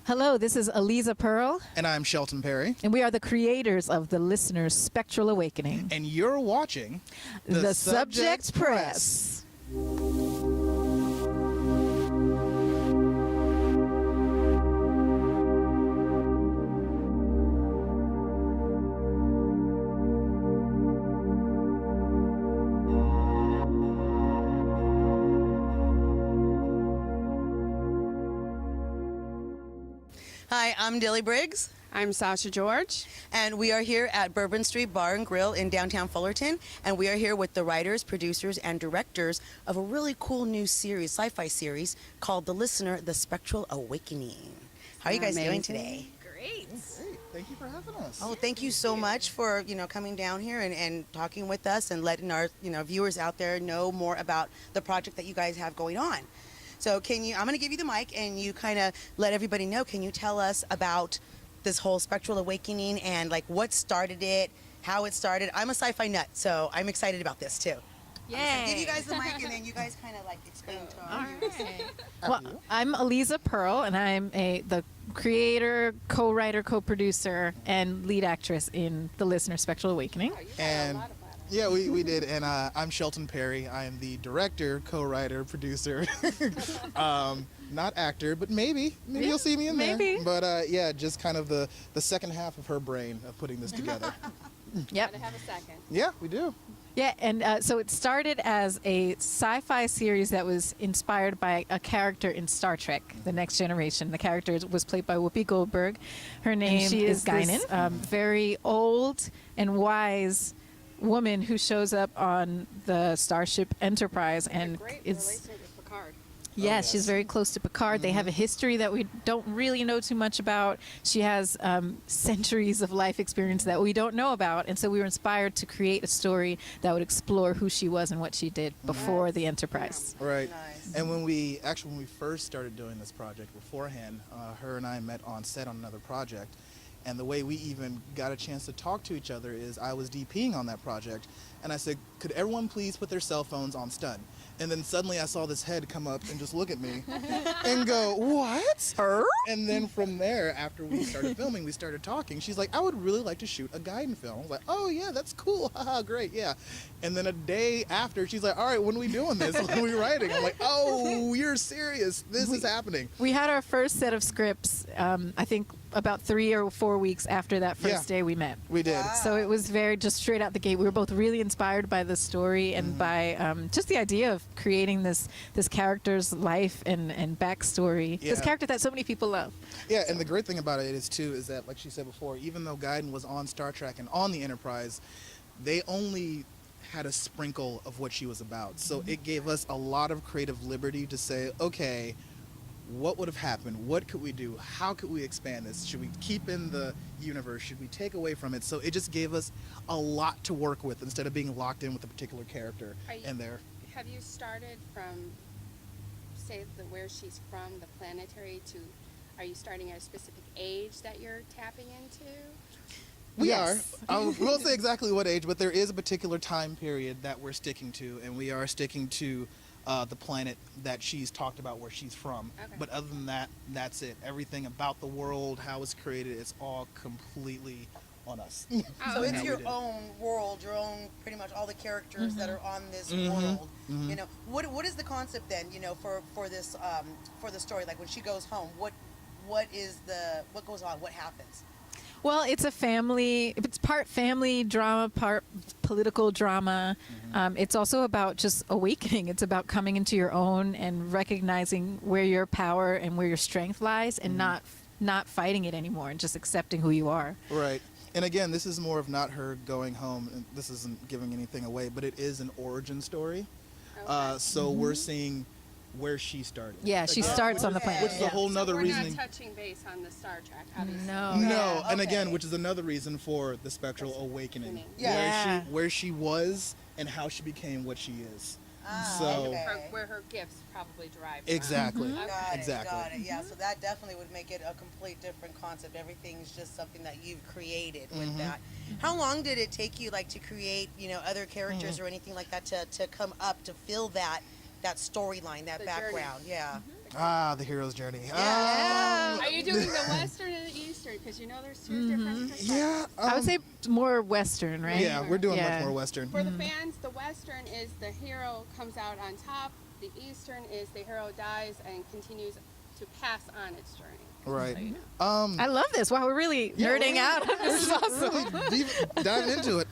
Hello, this is Aliza Pearl. And I'm Chelton Perry. And we are the creators of the listener's Spectral Awakening. And you're watching The Subject Press. Hi, I'm Dilly Briggs. I'm Sasha George. And we are here at Bourbon Street Bar and Grill in downtown Fullerton. And we are here with the writers, producers, and directors of a really cool new series, sci-fi series, called The Listener, The Spectral Awakening. How are you guys doing today? Great. Great. Thank you for having us. Oh, thank you so much for, coming down here and talking with us and letting our, viewers out there know more about the project that you guys have going on. So I'm going to give you the mic and you kind of let everybody know. Can you tell us about this whole Spectral Awakening and like what started it, how it started? I'm a sci-fi nut, so I'm excited about this too. Yay. I'm going to give you guys the mic and then you guys kind of like explain to our viewers. Well, I'm Aliza Pearl, and I'm the creator, co-writer, co-producer, and lead actress in The Listener, Spectral Awakening. And yeah, we did. And I'm Chelton Perry. I am the director, co-writer, producer. Not actor, but maybe you'll see me in there. Maybe. But yeah, just kind of the second half of her brain of putting this together. Yep. Gotta have a second. Yeah, we do. Yeah, and so it started as a sci-fi series that was inspired by a character in Star Trek, The Next Generation. The character was played by Whoopi Goldberg. Her name is Guinan. Very old and wise woman who shows up on the Starship Enterprise and Great is relationship with Picard. yes, she's very close to Picard. They have a history that we don't really know too much about. She has centuries of life experience that we don't know about, and so we were inspired to create a story that would explore who she was and what she did before the Enterprise. Right. Nice. And when we first started doing this project beforehand, her and I met on set on another project. And the way we even got a chance to talk to each other is I was DPing on that project, and I said, could everyone please put their cell phones on stun? And then suddenly I saw this head come up and just look at me and go, what? Her? And then from there, after we started filming, we started talking. She's like, I would really like to shoot a Guinan film. I was like, oh yeah, that's cool. Haha, great, yeah. And then a day after, she's like, all right, when are we doing this? When are we writing? I'm like, oh, you're serious. This is happening. We had our first set of scripts, I think, about 3 or 4 weeks after that first day we met. We did. Wow. So it was very just straight out the gate. We were both really inspired by the story and by just the idea of creating this character's life and backstory. This Yeah. character that so many people love. Yeah, and the great thing about it is that, like she said before, even though Guinan was on Star Trek and on the Enterprise, they only had a sprinkle of what she was about. So it gave us a lot of creative liberty to say, okay, what would have happened? What could we do? How could we expand this? Should we keep in the universe? Should we take away from it? So it just gave us a lot to work with instead of being locked in with a particular character in there. Have you started from, say, where she's from, the planetary, to, are you starting at a specific age that you're tapping into? We Yes. are. We won't say exactly what age, but there is a particular time period that we're sticking to, and we are sticking to the planet that she's talked about where she's from. Okay. But other than that, that's it. Everything about the world, how it's created, it's all completely on us. So Oh, it's okay. your own world, your own, pretty much all the characters that are on this world. You know, what is the concept then? You know, for this for the story, like when she goes home, what goes on? What happens? Well, it's it's part family drama, part political drama. It's also about just awakening. It's about coming into your own and recognizing where your power and where your strength lies and not fighting it anymore and just accepting who you are. Right. And again, this is more of not her going home, and this isn't giving anything away, but it is an origin story. Okay. So we're seeing where she started. Yeah, she starts on the planet. Which is a whole So nother we're reasoning. not touching base on the Star Trek, obviously. No. No, Yeah, and again, okay. which is another reason for the Spectral Awakening. Yeah. Where she was and how she became what she is. So okay. Where her gifts probably derive from. exactly. Got Exactly. it. Yeah, so that definitely would make it a complete different concept. Everything's just something that you've created with that. How long did it take you, like, to create, other characters or anything like that to come up to fill that storyline, that The background? journey. Yeah. Ah, the hero's journey. Yeah. Are you doing the Western and the Eastern? Because you know there's two different perspectives. Yeah. I would say more Western, right? Yeah, we're doing Yeah. much more Western. For the fans, the Western is the hero comes out on top. The Eastern is the hero dies and continues to pass on its journey. Right. So you know. I love this. Wow, we're really nerding out. This is awesome. Really diving into it.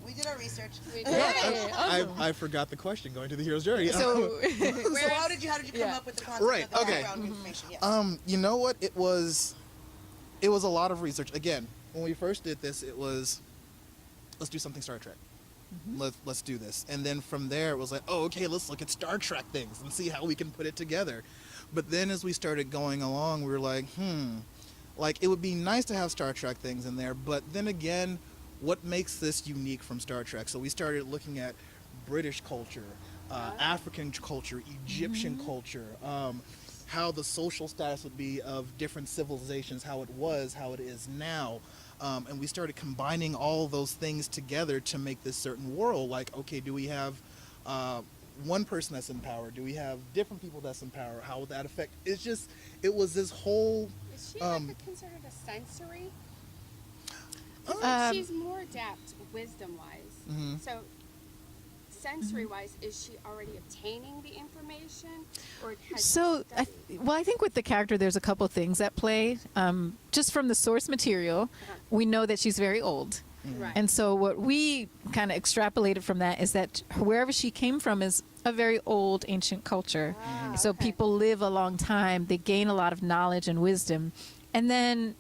We did our research. We Yeah, did. I forgot the question going to the hero's journey. So, So how did you come Yeah. up with the concept Right, of the okay. background information? Yes. You know what? It was a lot of research. Again, when we first did this, it was let's do something Star Trek. Let's do this. And then from there, it was like, oh, okay, let's look at Star Trek things and see how we can put it together. But then as we started going along, we were like, like it would be nice to have Star Trek things in there. But then again, what makes this unique from Star Trek? So we started looking at British culture, African culture, Egyptian culture, how the social status would be of different civilizations, how it was, how it is now. And we started combining all those things together to make this certain world. Like, okay, do we have one person that's in power? Do we have different people that's in power? How would that affect? It's just, it was this whole... Is she considered a sensory? She's more adept wisdom-wise. So sensory-wise, is she already obtaining the information? Or has So, she studied? I think with the character, there's a couple things at play. Just from the source material, we know that she's very old. Right. And so what we kind of extrapolated from that is that wherever she came from is a very old ancient culture. So okay. people live a long time. They gain a lot of knowledge and wisdom. And then,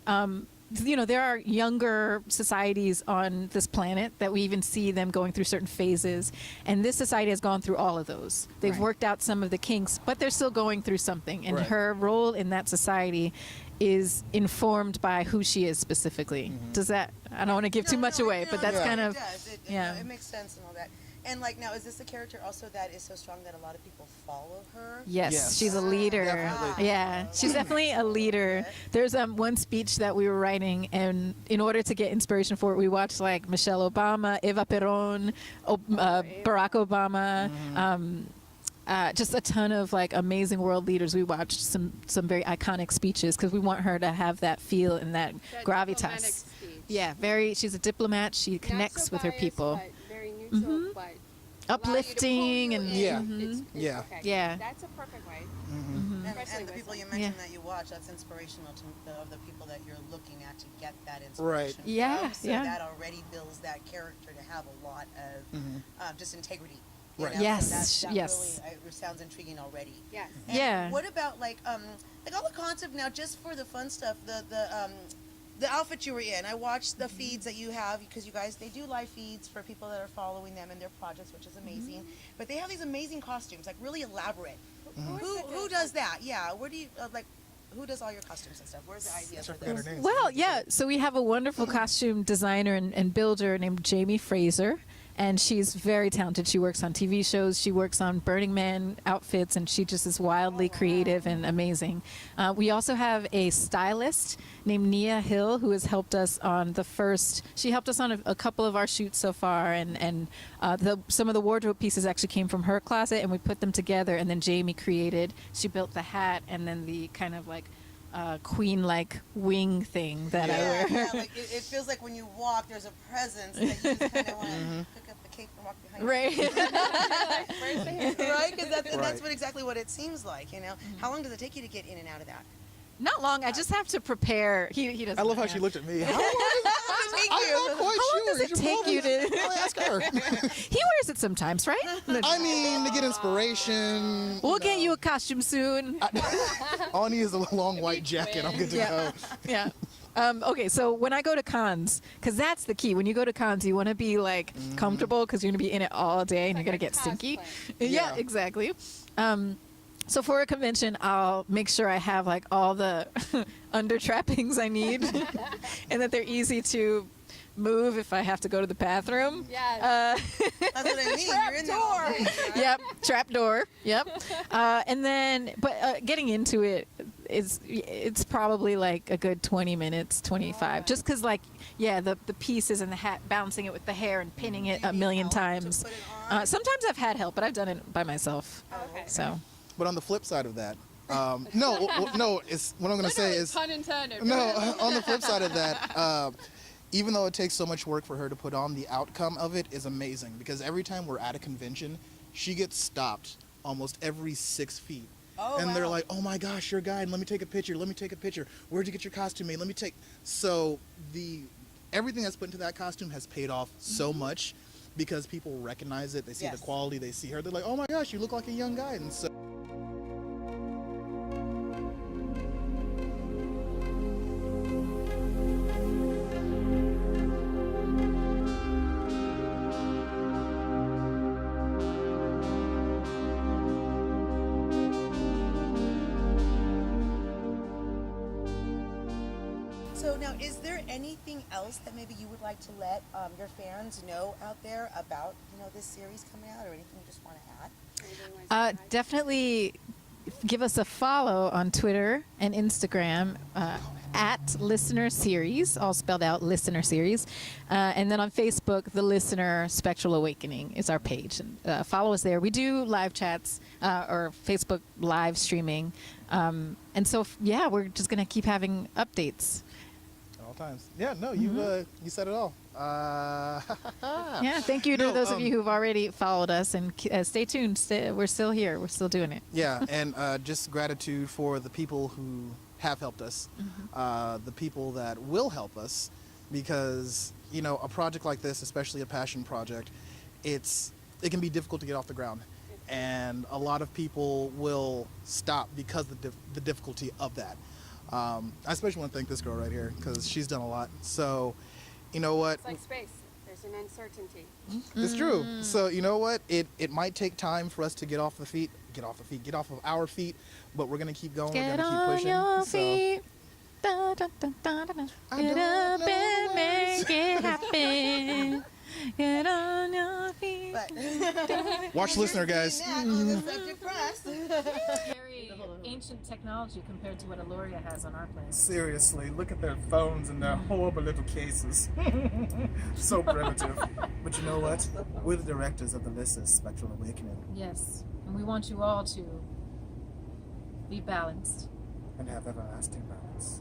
there are younger societies on this planet that we even see them going through certain phases. And this society has gone through all of those. They've worked out some of the kinks, but they're still going through something. And Right. her role in that society is informed by who she is specifically. Does that, I don't want to give too much away, but that's kind of, It does. yeah. It makes sense and all that. And like now, is this a character also that is so strong that a lot of people follow her? yes, Yes. she's a leader. Definitely. Yeah, she's definitely a leader. There's one speech that we were writing, and in order to get inspiration for it, we watched like Michelle Obama, Eva Perón, Barack Obama. Just a ton of like amazing world leaders. We watched some very iconic speeches because we want her to have that feel and that That gravitas. diplomatic speech. Yeah, very. She's a diplomat. She connects Not so with her biased, people. But very neutral, but allow you to Uplifting pull you and in. Yeah. It's Yeah. Okay. Yeah. That's a perfect way. Especially And the with people you some- mentioned Yeah. that you watch, that's inspirational to of the people that you're looking at to get that Right. inspiration. Yeah, from. So yeah. that already builds that character to have a lot of just integrity. you Right. know? Yes, So that yes. Really, it sounds intriguing already. Yes. And Yeah. What about like all the concept now, just for the fun stuff, the outfit you were in? I watched the feeds that you have because you guys, they do live feeds for people that are following them in their projects, which is amazing. But they have these amazing costumes, like really elaborate. Who does that? Yeah, where do you like? Who does all your costumes and stuff? Where's the ideas for forgot her this? name. Well, yeah. So we have a wonderful costume designer and builder named Jamie Fraser, and she's very talented. She works on TV shows. She works on Burning Man outfits, and she just is wildly creative and amazing. We also have a stylist named Nia Hill who has helped us on the first. She helped us on a couple of our shoots so far, and some of the wardrobe pieces actually came from her closet, and we put them together. And then Jamie created. She built the hat, and then the kind of like queen-like wing thing that I wear. Yeah, like it feels like when you walk, there's a presence that you just kind of want to pick up the cape and walk behind. Right. Where's the hair? Right, because that's Right. exactly what it seems like. You know, how long does it take you to get in and out of that? Not long. I just have to prepare. He doesn't. I love how yeah. she looked at me. How long I'm not quite How long sure. does it take you to? I'll ask her. He wears it sometimes, right? I mean, to get inspiration. We'll get you a costume soon. All I need is a long white jacket. I'm good to Yeah. go. Yeah. Okay, so when I go to cons, because that's the key. When you go to cons, you want to be like comfortable because you're going to be in it all day and Like you're going to a get stinky. cosplay. Yeah, Yeah. exactly. So for a convention, I'll make sure I have like all the under trappings I need and that they're easy to move if I have to go to the bathroom. Yes. That's what I mean. You're in there all day, right? Yep, trap door. Yep. And then, but getting into it it's probably like a good 20 minutes, 25. Just because, like, yeah, the pieces and the hat, balancing it with the hair and pinning it Do you a need million help to times. put it on? Sometimes I've had help, but I've done it by myself. Okay. So But on the flip side of that, No. It's what I'm going to say is pun intended. no. On the flip side of that, even though it takes so much work for her to put on, the outcome of it is amazing because every time we're at a convention, she gets stopped almost every 6 feet. Oh, and they're wow. like, "Oh my gosh, you're a guy, and let me take a picture. Let me take a picture. Where'd you get your costume made? Let me take." So everything that's put into that costume has paid off so much because people recognize it. They see Yes. the quality. They see her. They're like, "Oh my gosh, you look like a young guy." And so. So now, is there anything else that maybe you would like to let your fans know out there about, this series coming out, or anything you just want to add? Anybody wanna say hi? Definitely give us a follow on Twitter and Instagram at Listener Series, all spelled out Listener Series. And then on Facebook, The Listener Spectral Awakening is our page. And, follow us there. We do live chats or Facebook live streaming. And so, we're just going to keep having updates. All times. Yeah, no, you said it all. Yeah, thank you to No, those of you who've already followed us, and stay tuned. We're still here. We're still doing it. Yeah, and just gratitude for the people who have helped us, the people that will help us, because a project like this, especially a passion project, it can be difficult to get off the ground, and a lot of people will stop because of the difficulty of that. I especially want to thank this girl right here because she's done a lot. So, you know what? It's like space. There's an uncertainty. It's true. So you know what? It might take time for us to get off of our feet, but we're gonna keep going. Get we're gonna on keep pushing. your So, feet. Da, da, da, da, da, da. I Get don't up know and the make it happen. Get on your feet. But watch Listener, guys. that on the subject for us. Very ancient technology compared to what Aloria has on our planet. Seriously, look at their phones and their horrible little cases. So primitive. But you know what? We're the directors of the Aliza Spectral Awakening Yes, and we want you all to be balanced. and have everlasting balance.